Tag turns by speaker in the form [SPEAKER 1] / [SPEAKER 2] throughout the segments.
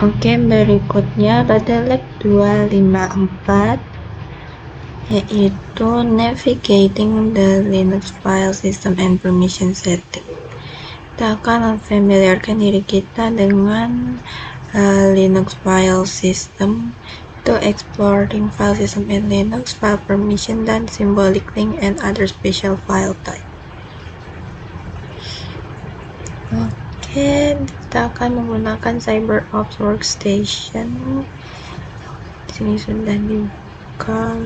[SPEAKER 1] Oke, berikutnya pada lab 254 yaitu navigating the Linux file system and permission setting. Kita akan memfamiliarkan diri kita dengan Linux file system, itu exploring file system in Linux, file permission, dan symbolic link and other special file type. Oke, kita akan menggunakan CyberOps Workstation. Di sini sudah dibuka.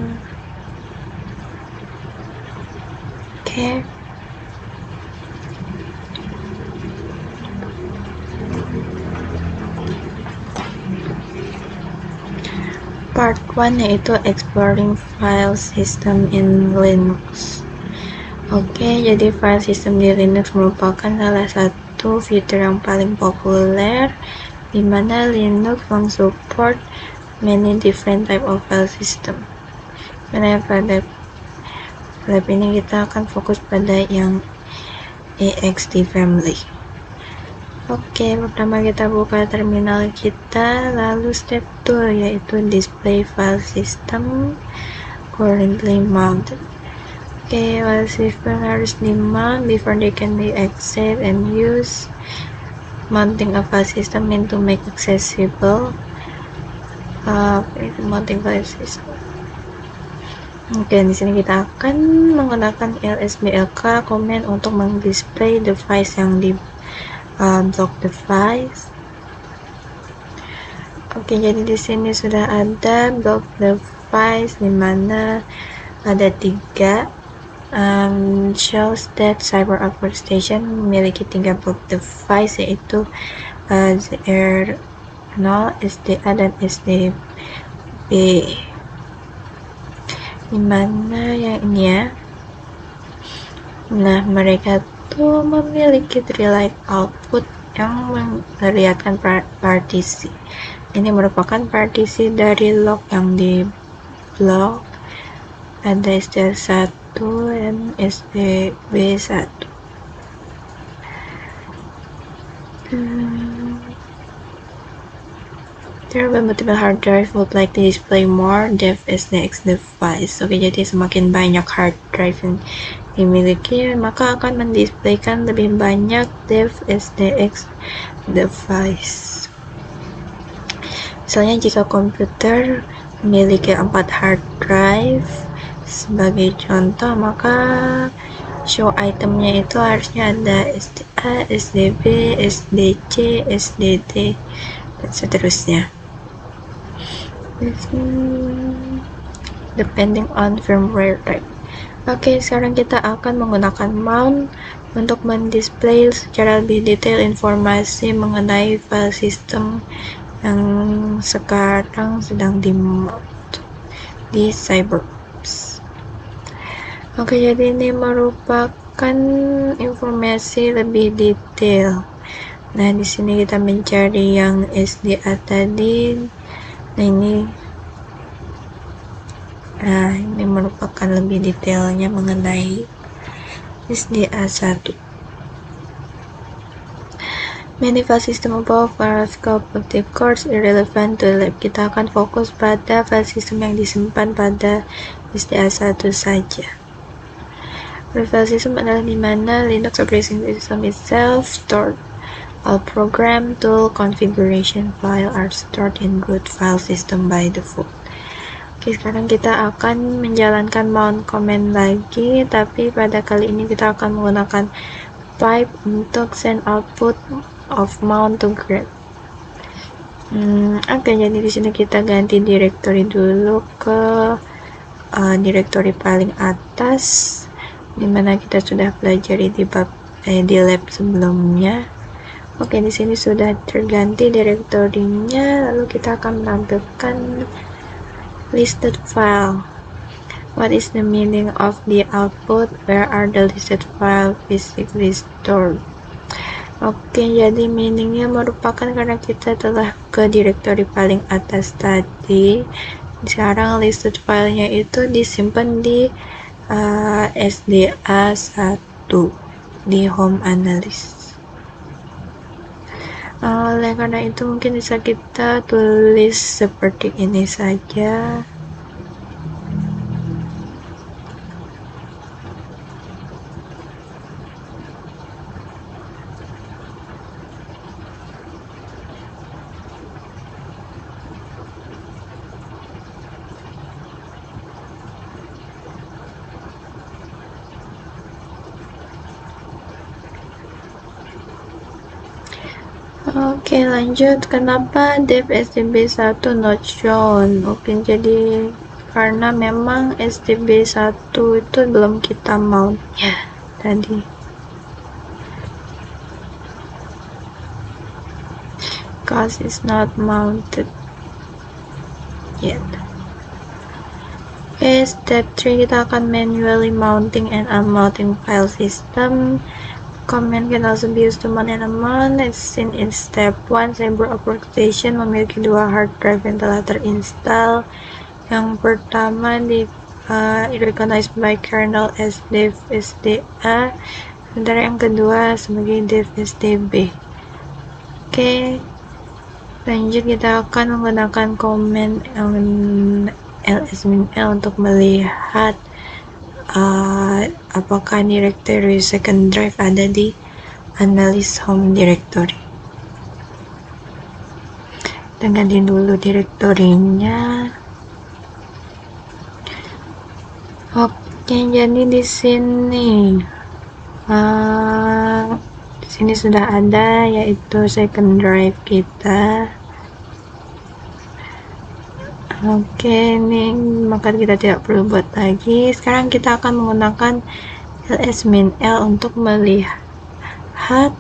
[SPEAKER 1] Oke. Part 1 yaitu exploring file system in Linux. Oke, jadi file system di Linux merupakan salah satu fitur yang paling populer di mana Linux mensupport many different type of file system. Karena pada lab ini kita akan fokus pada yang ext family. Oke, pertama kita buka terminal kita, lalu step 2 yaitu display file system currently mounted. Oke, file system harus di-mount before they can be accessed and used. Mounting a file system mean to make accessible mounting file system. Oke, di sini kita akan menggunakan lsblk command untuk mendisplay device yang di block device. Oke, jadi di sini sudah ada block device di mana ada 3 shows that CyberOps Workstation memiliki 3 block device yaitu ZR0, SDA, dan SDB. Dimana yang ini ya, nah mereka tuh memiliki tree-like output yang memperlihatkan partisi. Ini merupakan partisi dari log yang di blok, ada SDR1 dan SDB1. There will multiple hard drive would like to display more dev SDX device. Oke, jadi semakin banyak hard drive yang dimiliki, maka akan mendisplaykan lebih banyak dev SDX device. Misalnya jika komputer memiliki 4 hard drive sebagai contoh, maka show itemnya itu harusnya ada SDA, SDB, SDC, SDD, dan seterusnya. Depending on firmware type. Oke, sekarang kita akan menggunakan mount untuk mendisplay secara lebih detail informasi mengenai file system yang sekarang sedang di-mount di CyberOps. Oke, jadi ini merupakan informasi lebih detail. Nah, di sini kita mencari yang SDA tadi. Nah, ini merupakan lebih detailnya mengenai SDA1. Many file system above are scope of the course irrelevant to lab. Kita akan fokus pada file system yang disimpan pada SDA1 saja. File system adalah dimana Linux operating system itself stored. All program, tool, configuration file are stored in root file system by default. Oke, sekarang kita akan menjalankan mount command lagi, tapi pada kali ini kita akan menggunakan pipe untuk send output of mount to grep. Oke, jadi di sini kita ganti directory dulu ke directory paling atas, dimana kita sudah pelajari di lab sebelumnya. Oke, di sini sudah terganti direktorinya, lalu kita akan menampilkan listed file. What is the meaning of the output? Where are the listed file physically stored? Oke, jadi meaningnya merupakan karena kita telah ke direktori paling atas tadi, Sekarang listed filenya itu disimpan di SDA1 di home analyst. Oleh karena itu mungkin bisa kita tulis seperti ini saja. Oke, lanjut. Kenapa dev SDB1 not shown? Mungkin jadi karena memang SDB1 itu belum kita mount ya tadi. Cause is not mounted yet. Okay, step 3 kita akan manually mounting and unmounting file system. Command can also be used to mount and unmount. As seen in step 1, Cyber Workstation memiliki 2 hard drive yang telah terinstall. Yang pertama di recognized by kernel as dev SDA, sementara yang kedua sebagai dev SDB. Oke, lanjut kita akan menggunakan command ls-l untuk melihat apakah directory second drive ada di analyst home directory. Kita ganti dulu direktorinya. Oke, jadi di sini sudah ada yaitu second drive kita. Oke, ini maka kita tidak perlu buat lagi. Sekarang kita akan menggunakan ls-l untuk melihat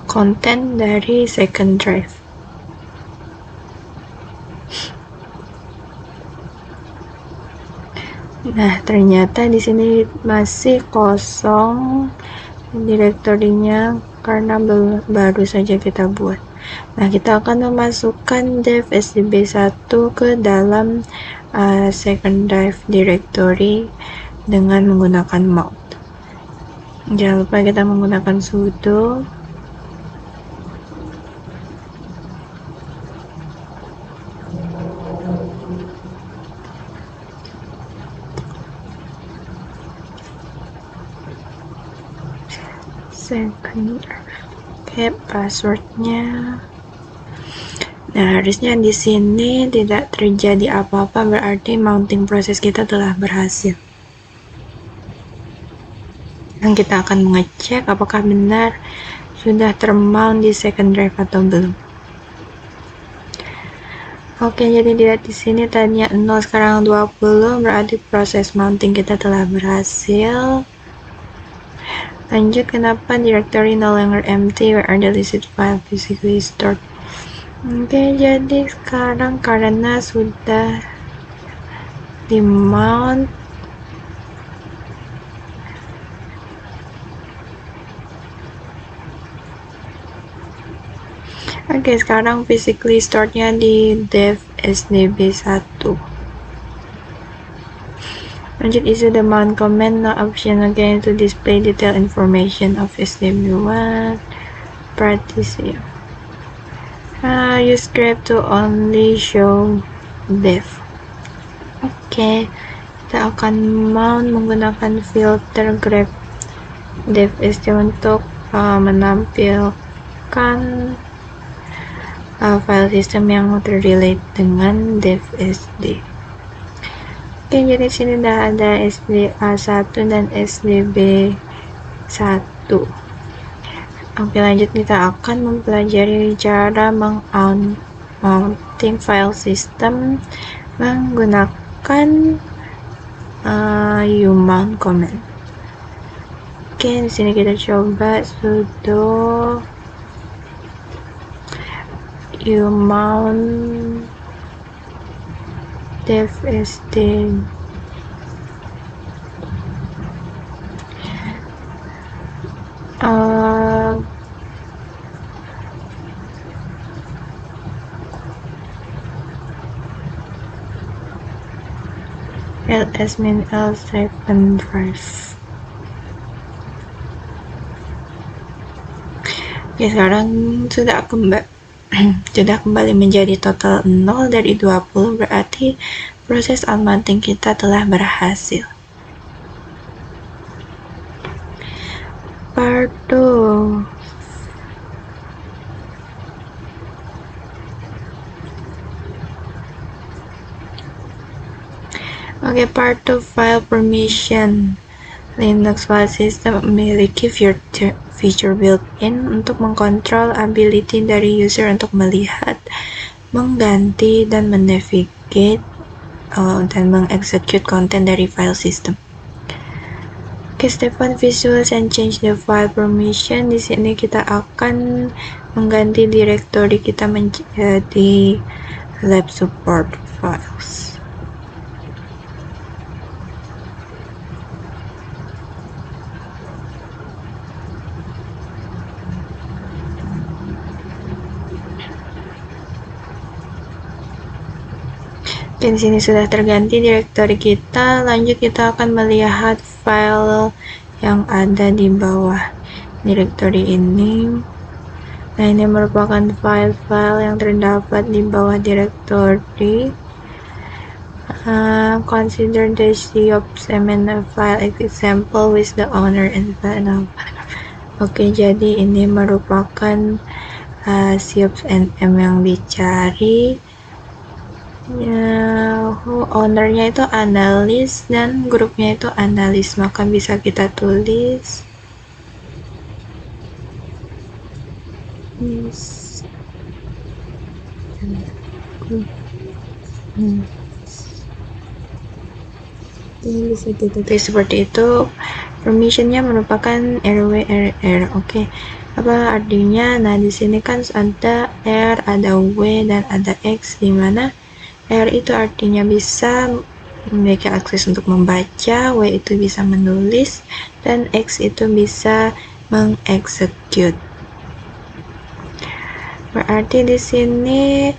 [SPEAKER 1] konten dari second drive. Nah, ternyata di sini masih kosong direktorinya karena baru saja kita buat. Nah, kita akan memasukkan dev SDB1 ke dalam second drive directory dengan menggunakan mount. Jangan lupa kita menggunakan sudo second drive. Oke, passwordnya. Nah, harusnya di sini tidak terjadi apa-apa, berarti mounting proses kita telah berhasil. Dan kita akan mengecek apakah benar sudah termount di second drive atau belum. Oke, jadi dilihat di sini tadinya 0 sekarang 20, berarti proses mounting kita telah berhasil. Lanjut, kenapa directory no longer empty where are the listed file physically stored? Oke, jadi sekarang karena sudah di mount, oke, sekarang physically stored-nya di dev SDB1. Lanjut, issue the mount command, no option again to display detailed information of SDB1 partition. Use grep to only show dev. Oke, kita akan mount menggunakan filter grep dev SD untuk menampilkan file system yang terrelate dengan dev SD. Oke, jadi sini udah ada SDA1 dan SDB1. Oke, lanjut kita akan mempelajari cara mounting file system menggunakan umount command. Oke, di sini kita coba sudo umount dev sd. ls-min l-drive. Oke, sekarang sudah kembali menjadi total 0 dari 20, berarti proses unmounting kita telah berhasil. Part 2. Oke, part 2 file permission. Linux file system memiliki feature built-in untuk mengkontrol ability dari user untuk melihat, mengganti, dan menavigate dan mengexecute konten dari file system. Oke, step 1 visuals and change the file permission. Di sini kita akan mengganti directory kita menjadi lab support files. Di sini sudah terganti directory kita. Lanjut kita akan melihat file yang ada di bawah directory ini. Nah, ini merupakan file-file yang terdapat di bawah directory. Consider the COPS-MN file example with the owner and file. Oke, jadi ini merupakan COPS-NM yang dicari. Ownernya itu analis dan grupnya itu analis, maka bisa kita tulis ini bisa kita tulis seperti itu. Permissionnya merupakan RW Oke, apa artinya? Nah, di sini kan ada R, ada W, dan ada X, di mana R itu artinya bisa memiliki akses untuk membaca, W itu bisa menulis, dan X itu bisa mengexecute. Berarti di sini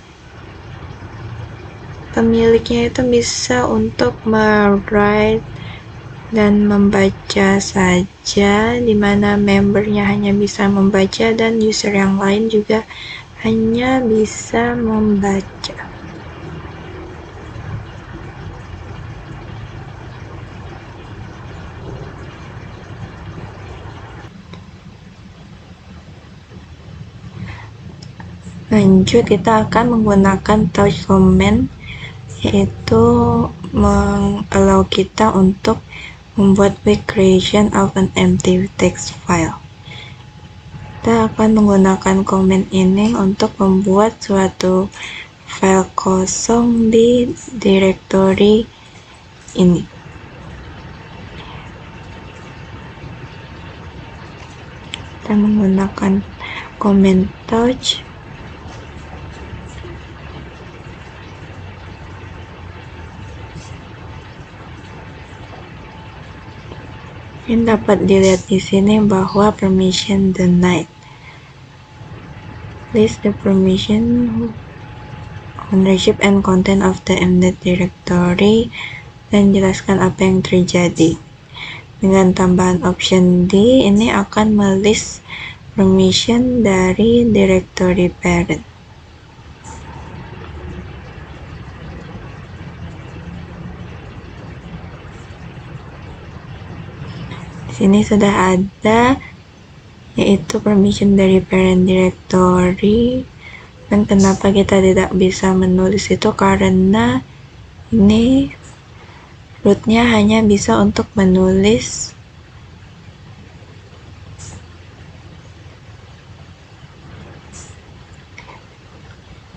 [SPEAKER 1] pemiliknya itu bisa untuk write dan membaca saja, di mana membernya hanya bisa membaca dan user yang lain juga hanya bisa membaca. Lanjut, kita akan menggunakan touch command, yaitu allow kita untuk membuat quick creation of an empty text file. Kita akan menggunakan command ini untuk membuat suatu file kosong di directory ini. Kita menggunakan command touch. Ini dapat dilihat di sini bahwa permission denied. List the permission, ownership and content of the embedded directory, dan jelaskan apa yang terjadi. Dengan tambahan option D, ini akan melist permission dari directory parent. Sini sudah ada, yaitu permission dari parent directory. Dan kenapa kita tidak bisa menulis itu, karena ini rootnya hanya bisa untuk menulis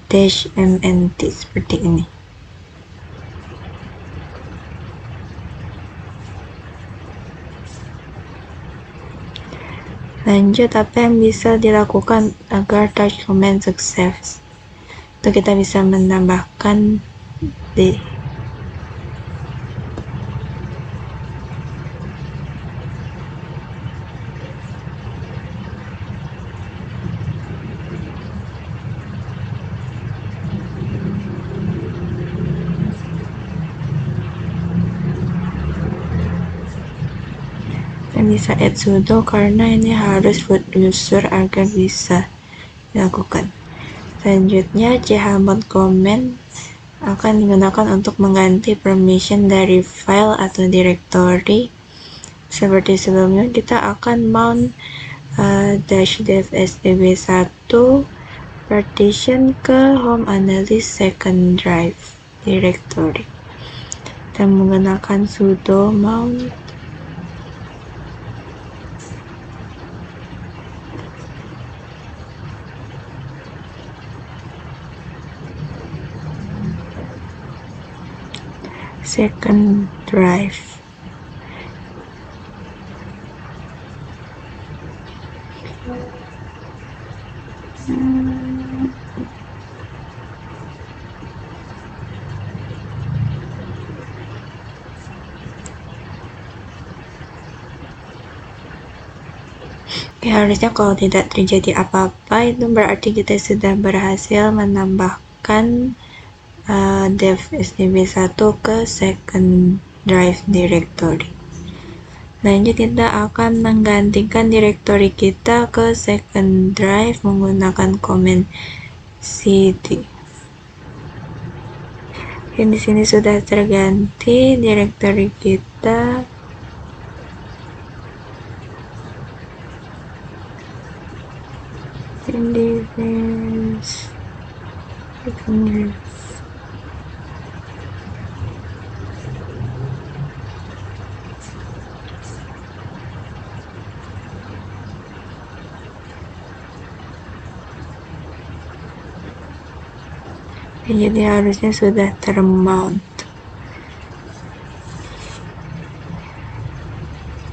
[SPEAKER 1] -mnt seperti ini. Lanjut, apa yang bisa dilakukan agar touch command sukses? Itu kita bisa menambahkan di bisa add sudo karena ini harus root user agar bisa dilakukan. Selanjutnya chmod command akan digunakan untuk mengganti permission dari file atau directory. Seperti sebelumnya, kita akan mount -dev sdb1 partition ke home analyst second drive directory dan menggunakan sudo mount second drive. Oke, harusnya kalau tidak terjadi apa-apa itu berarti kita sudah berhasil menambahkan dev sdb1 ke second drive directory. Lanjut kita akan menggantikan directory kita ke second drive menggunakan command cd. Di sini sudah terganti directory kita. Device second drive. Jadi harusnya sudah termount.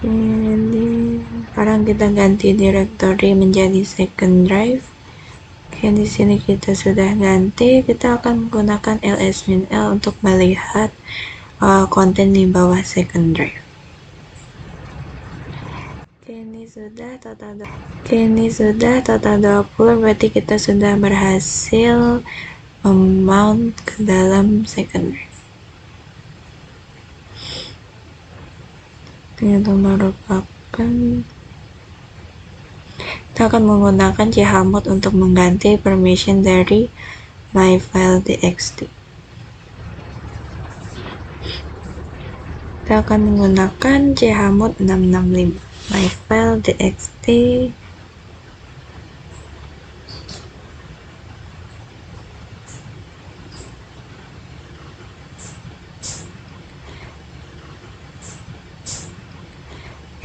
[SPEAKER 1] Jadi sekarang kita ganti directory menjadi second drive. Oke, di sini kita sudah ganti. Kita akan menggunakan ls-l untuk melihat konten di bawah second drive. Oke, ini sudah total 20, berarti kita sudah berhasil mount ke dalam second drive. Itu merupakan kita akan menggunakan chmod untuk mengganti permission dari myfile.txt. Kita akan menggunakan chmod 665 myfile.txt.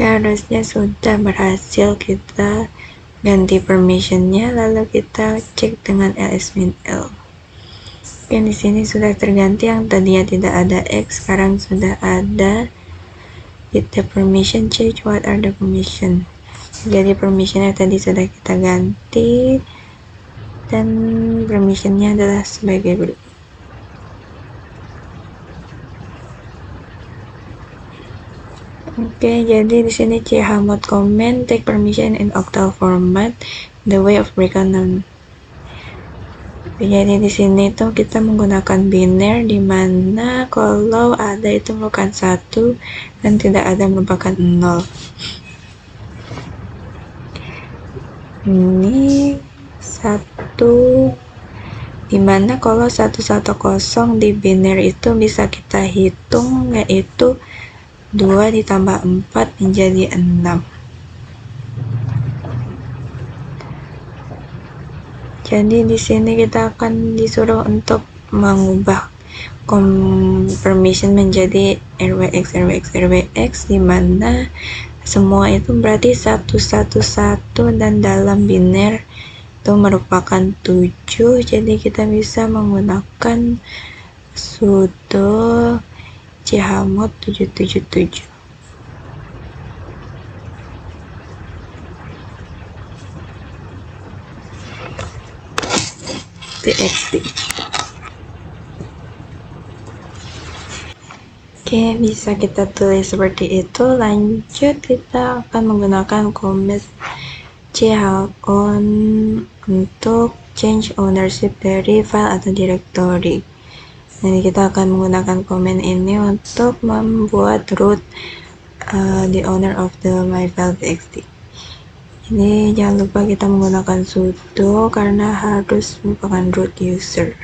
[SPEAKER 1] Harusnya sudah berhasil kita ganti permissionnya, lalu kita cek dengan ls-l. Oke, di sini sudah terganti, yang tadinya tidak ada x sekarang sudah ada. With the permission change, what are the permission? Jadi permissionnya tadi sudah kita ganti dan permissionnya adalah sebagai berikut. Oke, jadi di sini chmod command take permission in octal format, the way of breakdown. Jadi di sini tuh kita menggunakan biner, di mana kalau ada itu merupakan 1 dan tidak ada merupakan 0. Ini 1, di mana kalau 110 di biner itu bisa kita hitung, yaitu 2 ditambah 4 menjadi 6. Jadi di sini kita akan disuruh untuk mengubah permission menjadi rwx, di mana semua itu berarti 111 dan dalam biner itu merupakan 7. Jadi kita bisa menggunakan sudo chmod 777. txt. Oke, bisa kita tulis seperti itu. Lanjut, kita akan menggunakan command chown untuk change ownership dari file atau directory. Jadi kita akan menggunakan command ini untuk membuat root the owner of the myfile.txt. Jadi jangan lupa kita menggunakan sudo karena harus merupakan root user.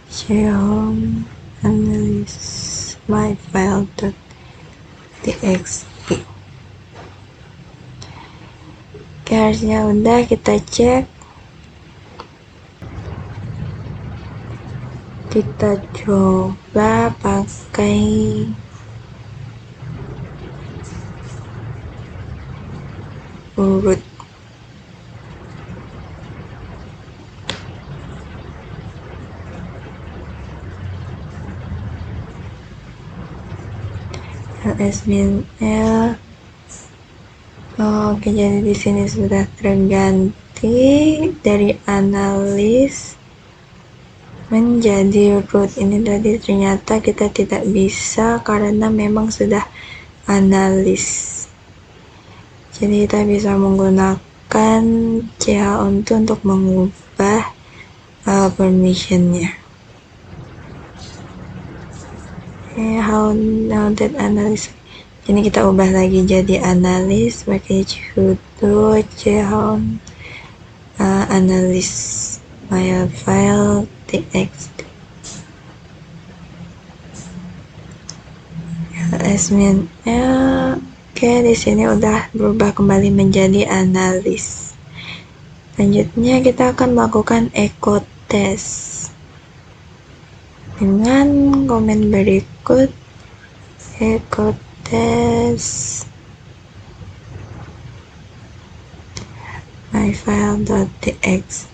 [SPEAKER 1] Chhome analysis myfile.txt. Oke, harusnya udah, kita cek. Kita coba pakai root. ls-l. Oke, jadi di sini sudah terganti dari analis menjadi root. Ini tadi ternyata kita tidak bisa karena memang sudah analis. Jadi kita bisa menggunakan chaunt untuk mengubah permissionnya. How that analysis. Ini kita ubah lagi jadi analis pakai sudo chaunt analis myfile.txt. Oke, di sini udah berubah kembali menjadi analis. Selanjutnya kita akan melakukan echo test dengan komen berikut. Echo test myfile.txt.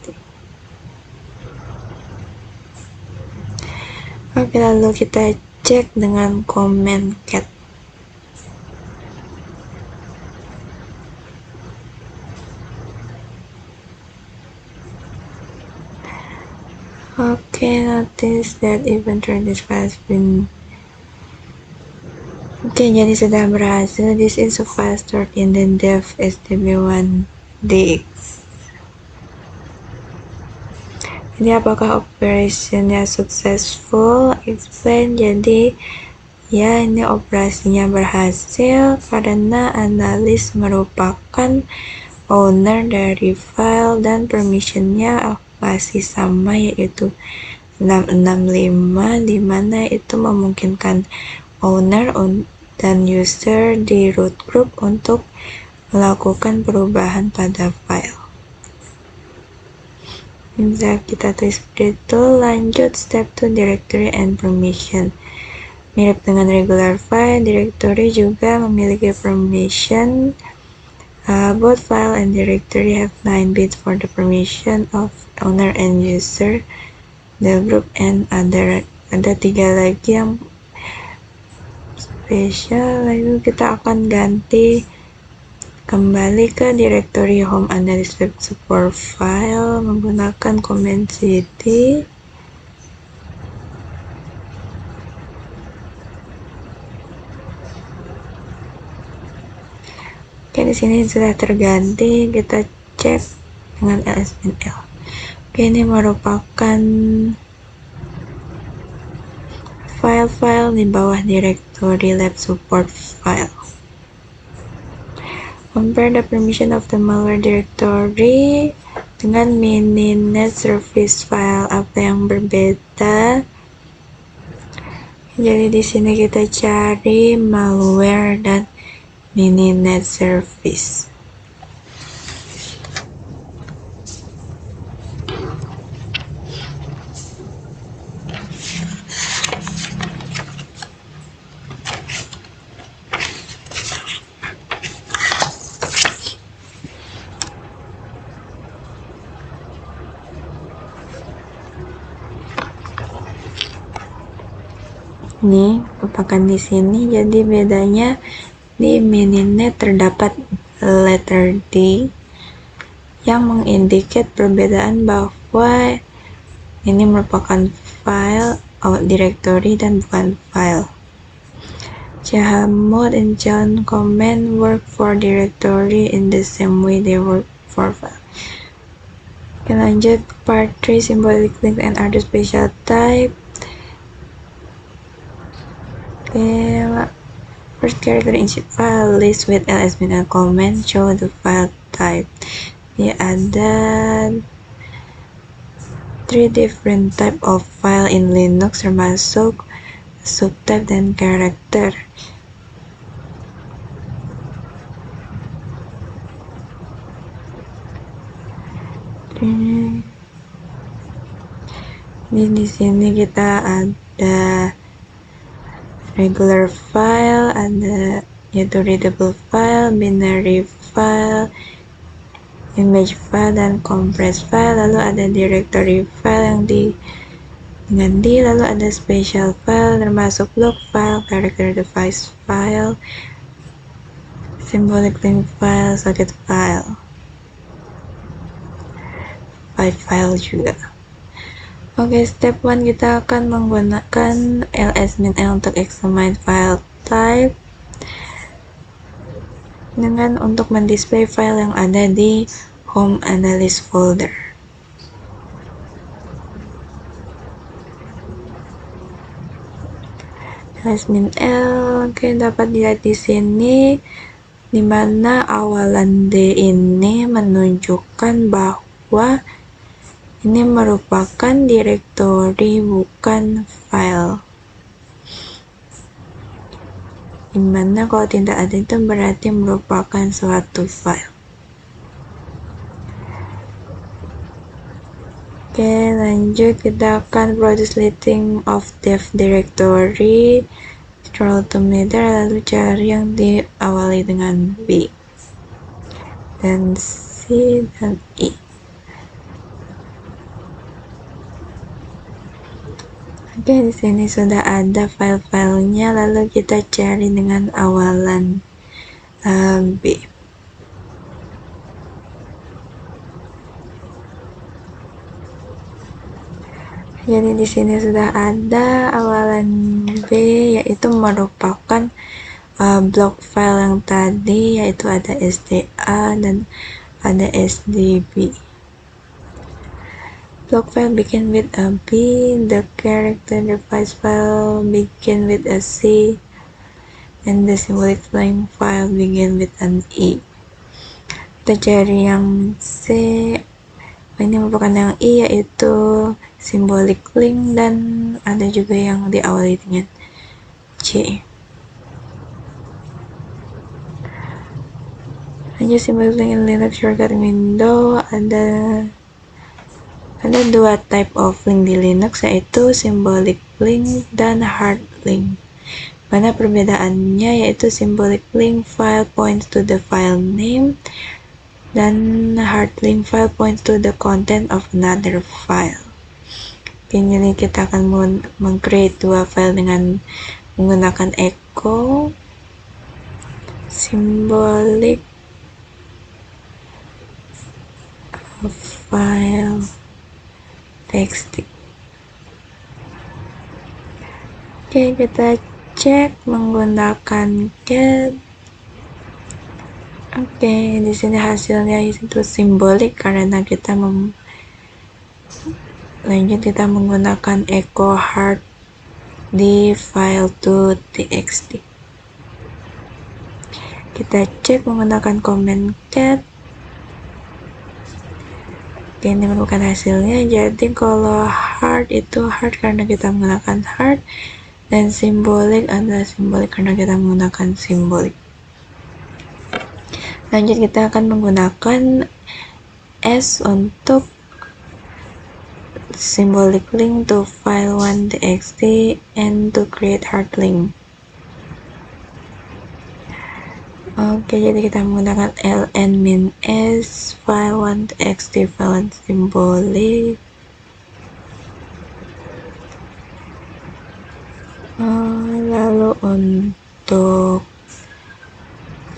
[SPEAKER 1] Oke, lalu kita cek dengan komen cat. Okay, notice that event this file has been. Oke, jadi sudah berhasil. This is a file stored in the dev stb1dx. Jadi apakah operationnya successful? Explain. Jadi ya, ini operasinya berhasil karena analis merupakan owner dari file dan permissionnya masih sama, yaitu 665, dimana itu memungkinkan owner dan user di root group untuk melakukan perubahan pada file. Bisa kita tulis seperti itu. Lanjut step 2, directory and permission. Mirip dengan regular file, directory juga memiliki permission. Both file and directory have 9 bits for the permission of owner and user, the group, and other. Ada 3 lagi yang spesial. Lalu kita akan ganti kembali ke directory home analysis web support file menggunakan command cd. Oke, di sini sudah terganti. Kita cek dengan ls-l. Oke, ini merupakan file-file di bawah directory lab support file. Compare the permission of the malware directory dengan mininet service file. Apa yang berbeda? Jadi di sini kita cari malware dan mininet service. Ini merupakan di sini, jadi bedanya di mininet terdapat letter D yang mengindikasi perbedaan bahwa ini merupakan file directory dan bukan file. Chmod and chaunt command work for directory in the same way they work for file. Oke, lanjut part 3, symbolic link and other special type. Oke, First character in each file list with ls-min and comment show the file type. Dia ada 3 different type of file in Linux termasuk subtype dan karakter. Di sini kita ada regular file, ada yaitu readable file, binary file, image file, dan compressed file. Lalu ada directory file yang dengan D, lalu ada special file termasuk log file, character device file, symbolic link file, socket file, file juga. Oke, step 1 kita akan menggunakan ls-min untuk examine file type dengan untuk mendisplay file yang ada di home analyst folder. ls-min oke, dapat dilihat di sini di mana awalan D ini menunjukkan bahwa ini merupakan direktori bukan file. Dimana kalau tidak ada itu berarti merupakan suatu file. Oke, lanjut kita akan produce listing of dev directory, scroll to middle, lalu cari yang diawali dengan B dan C dan E. Oke, di sini sudah ada file-filenya, lalu kita cari dengan awalan B. Jadi di sini sudah ada awalan B, yaitu merupakan block file yang tadi, yaitu ada SDA dan ada SDB. Block file begin with a B, the character device file begin with a C, and the symbolic link file begin with an E. Kita cari yang C, ini merupakan yang E, yaitu symbolic link, dan ada juga yang diawali dengan C. Lanjut, symbolic link in Linux shortcut window, ada 2 type of link di Linux, yaitu symbolic link dan hard link. Mana perbedaannya, yaitu symbolic link file points to the file name dan hard link file points to the content of another file. Jadi kita akan meng-create 2 file dengan menggunakan echo symbolic file txt. Oke, kita cek menggunakan get. Oke, di sini hasilnya itu simbolik karena kita lanjut kita menggunakan echo hard di file to txt. Kita cek menggunakan comment cat. Oke, ini merupakan hasilnya. Jadi kalau hard itu hard karena kita menggunakan hard, dan simbolik adalah simbolik karena kita menggunakan simbolik. Lanjut kita akan menggunakan S untuk symbolic link to file 1 txt and to create hard link. Oke, jadi kita menggunakan ln-s file 1 txt file symbolic. Lalu untuk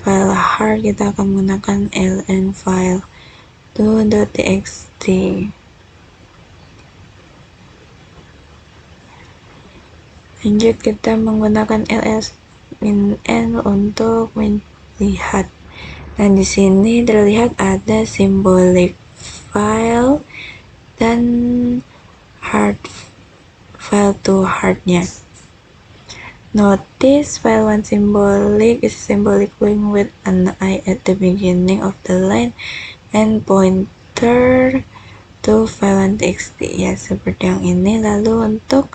[SPEAKER 1] file hard kita akan menggunakan ln file 2.txt. Lanjut kita menggunakan ls-min untuk melihat. Dan di sini terlihat ada symbolic file dan hard file to hardnya. Notice file1 symbolic is a symbolic link with an I at the beginning of the line and pointer to file1.txt. Ya, seperti yang ini. Lalu untuk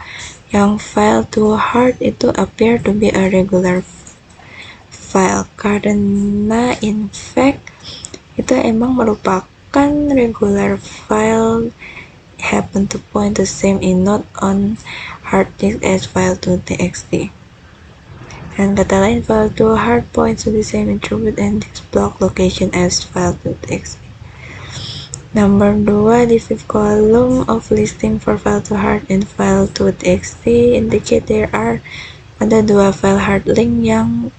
[SPEAKER 1] yang file to heart itu appear to be a regular file karena in fact itu emang merupakan regular file, happen to point the same inode on hard disk as file2.txt. Dan kata lain, file2hard points to the same attribute and disk block location as file2.txt. Number 2, the fifth column of listing for file2hard and file2.txt indicate there are ada dua file hard link yang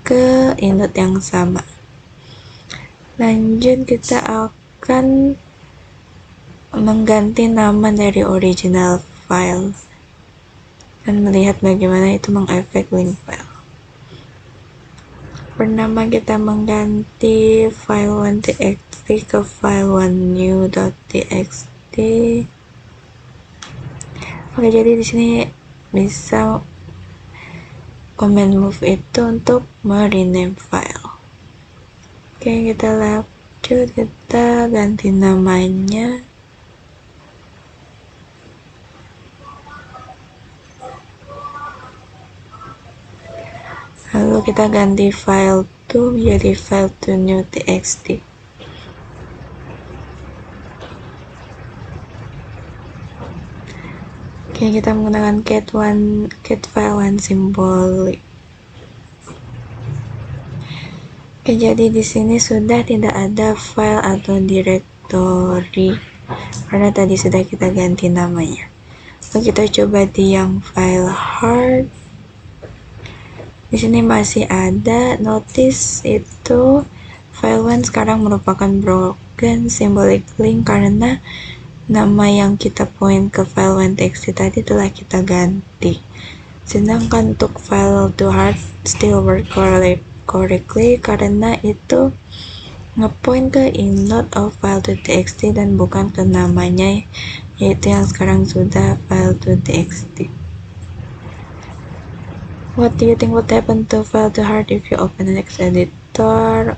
[SPEAKER 1] ke inode yang sama. Lanjut, kita akan mengganti nama dari original file dan melihat bagaimana itu mengefek link file. Pertama, kita mengganti file1.txt ke file1new.txt. Oke, jadi di sini bisa command move itu untuk merename file. Oke, kita lanjut, kita ganti namanya. Lalu kita ganti file2 menjadi file2new.txt. Oke, kita menggunakan get file1 symbolic. Oke, jadi di sini sudah tidak ada file atau directory karena tadi sudah kita ganti namanya. Lalu kita coba di yang file hard. Di sini masih ada. Notice itu file1 sekarang merupakan broken symbolic link karena nama yang kita point ke file1.txt tadi telah kita ganti. Sedangkan untuk file2hard still work correctly karena itu ngepoint ke inode of file2.txt dan bukan ke namanya, yaitu yang sekarang sudah file2.txt. What do you think would happen to file2hard if you open the text editor?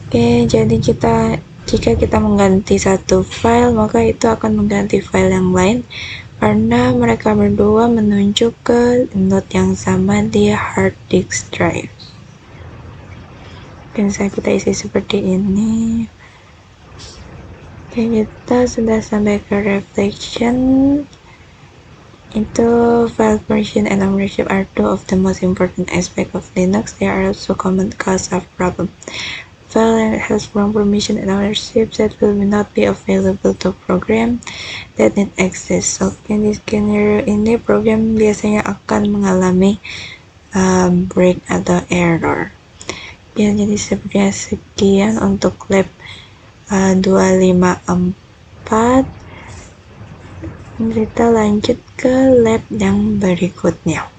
[SPEAKER 1] Oke, jadi jika kita mengganti satu file, maka itu akan mengganti file yang lain karena mereka berdua menunjuk ke inode yang sama di hard disk drive. Oke, misalnya kita isi seperti ini. Oke, kita sudah sampai ke reflection. Itu file version and ownership are two of the most important aspects of Linux. They are also common cause of problem. File has wrong permission and ownership that will not be available to program that need access. Oke, di skenario ini program biasanya akan mengalami break atau error. Ya, jadi sepertinya sekian untuk lab 254. Kita lanjut ke lab yang berikutnya.